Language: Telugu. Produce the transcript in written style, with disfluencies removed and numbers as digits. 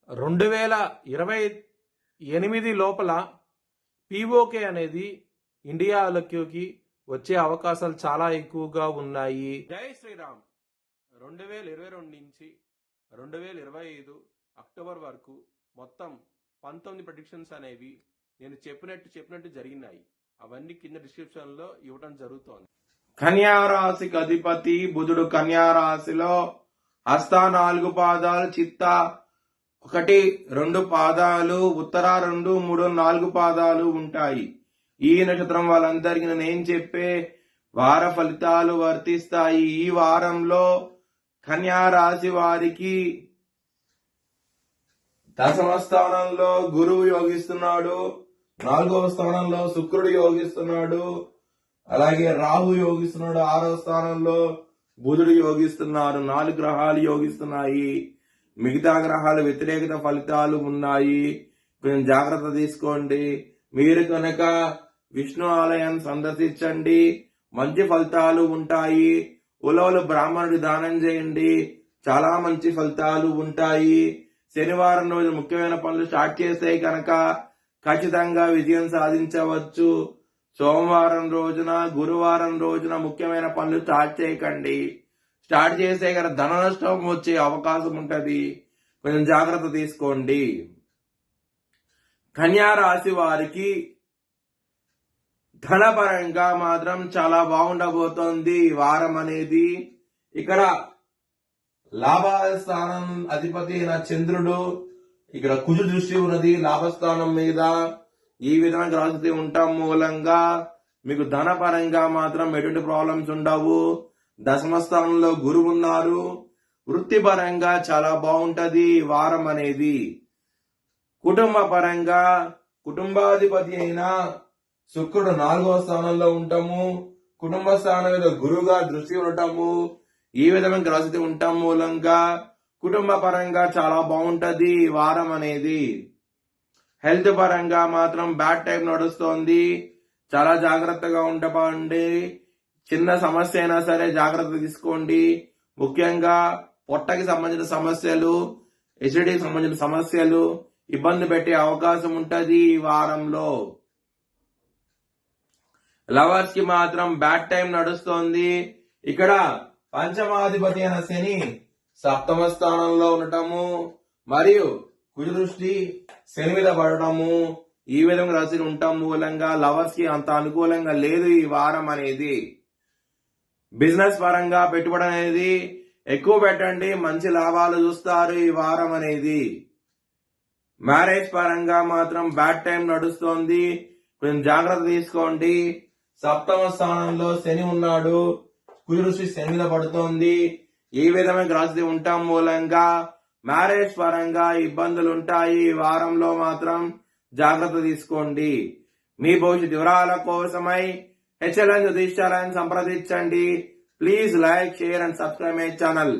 2028 లోపల పీఓకే అనేది ఇండియాలోకి వచ్చే అవకాశాలు చాలా ఎక్కువగా ఉన్నాయి. జై శ్రీరామ్. 2022 నుంచి 2025 అక్టోబర్ వరకు మొత్తం 19 ప్రెడిక్షన్స్ అనేవి నేను చెప్పినట్టు జరిగినాయి. అవన్నీ కింద డిస్క్రిప్షన్ లో ఇవ్వడం జరుగుతోంది. కన్యా రాశికి అధిపతి బుధుడు కన్యా రాశిలో హస్త 4 పాదాలు, చిత్త 1, 2 పాదాలు, ఉత్తర 2, 3, 4 పాదాలు ఉంటాయి. ఈ నక్షత్రం వాళ్ళందరికీ నేను చెప్పే వార ఫలితాలు వర్తిస్తాయి. ఈ వారంలో కన్యా రాశి వారికి దశమ స్థానంలో గురువు యోగిస్తున్నాడు, 4వ స్థానంలో శుక్రుడు యోగిస్తున్నాడు, అలాగే రాహు యోగిస్తున్నాడు, 6వ స్థానంలో బుధుడు యోగిస్తున్నారు. 4 గ్రహాలు యోగిస్తున్నాయి. మిగతా గ్రహాలు వ్యతిరేకత ఫలితాలు ఉన్నాయి. కొంచెం జాగ్రత్త తీసుకోండి. మీరు కనుక విష్ణు ఆలయాన్ని సందర్శించండి, మంచి ఫలితాలు ఉంటాయి. ఉలవలు బ్రాహ్మణుడి దానం చేయండి, చాలా మంచి ఫలితాలు ఉంటాయి. శనివారం రోజు ముఖ్యమైన పనులు స్టార్ట్ చేస్తే కనుక ఖచ్చితంగా విజయం సాధించవచ్చు. సోమవారం రోజున, గురువారం రోజున ముఖ్యమైన పనులు స్టార్ట్ చేయకండి. స్టార్ట్ చేస్తే కనుక ధన నష్టం వచ్చే అవకాశం ఉంటది. కొంచెం జాగ్రత్త తీసుకోండి. కన్యా రాశి వారికి ధనపరంగా మాత్రం చాలా బాగుండబోతోంది వారం అనేది. ఇక్కడ లాభస్థానం అధిపతి అయిన చంద్రుడు, ఇక్కడ కుజు దృష్టి ఉన్నది లాభస్థానం మీద. ఈ విధంగా గ్రహస్థితి ఉండటం మూలంగా మీకు ధనపరంగా మాత్రం ఎటువంటి ప్రాబ్లమ్స్ ఉండవు. దశమ స్థానంలో గురువు ఉన్నారు. వృత్తిపరంగా చాలా బాగుంటది వారం అనేది. కుటుంబ పరంగా కుటుంబాధిపతి అయిన శుక్రుడు 4వ స్థానంలో ఉండటము, కుటుంబ స్థానం మీద గురువుగా దృష్టి ఉండటము, ఈ విధమైన గ్రహస్థితి ఉండటం మూలంగా కుటుంబ పరంగా చాలా బాగుంటది వారం అనేది. హెల్త్ పరంగా మాత్రం బ్యాడ్ టైం నడుస్తోంది, చాలా జాగ్రత్తగా ఉండకండి. చిన్న సమస్య అయినా సరే జాగ్రత్త తీసుకోండి. ముఖ్యంగా పొట్టకి సంబంధించిన సమస్యలు, ఎసిడిటీకి సంబంధించిన సమస్యలు ఇబ్బంది పెట్టే అవకాశం ఉంటది ఈ వారంలో. లవర్స్ కి మాత్రం బ్యాడ్ టైం నడుస్తోంది. ఇక్కడ పంచమాధిపతి అయిన శని 7వ స్థానంలో ఉండటము మరియు కుజ దృష్టి శని మీద పడటము, ఈ విధంగా రాశి ఉండటం మూలంగా లవర్స్ కి అంత అనుకూలంగా లేదు ఈ వారం అనేది. బిజినెస్ పరంగా పెట్టుబడి అనేది ఎక్కువ పెట్టండి, మంచి లాభాలు చూస్తారు ఈ వారం అనేది. మ్యారేజ్ పరంగా మాత్రం బ్యాడ్ టైం నడుస్తోంది, కొంచెం జాగ్రత్త తీసుకోండి. 7వ స్థానంలో శని ఉన్నాడు, కుజ దృష్టి శని మీద పడుతోంది. ఈ విధమైన గ్రహస్థితి ఉండటం మూలంగా మ్యారేజ్ పరంగా ఇబ్బందులు ఉంటాయి. ఈ వారంలో మాత్రం జాగ్రత్త తీసుకోండి. మీ భవిష్యత్ వివరాల కోసమై HLN జ్యోతిష్యాలయాన్ని సంప్రదించండి. Please like, share and subscribe my channel.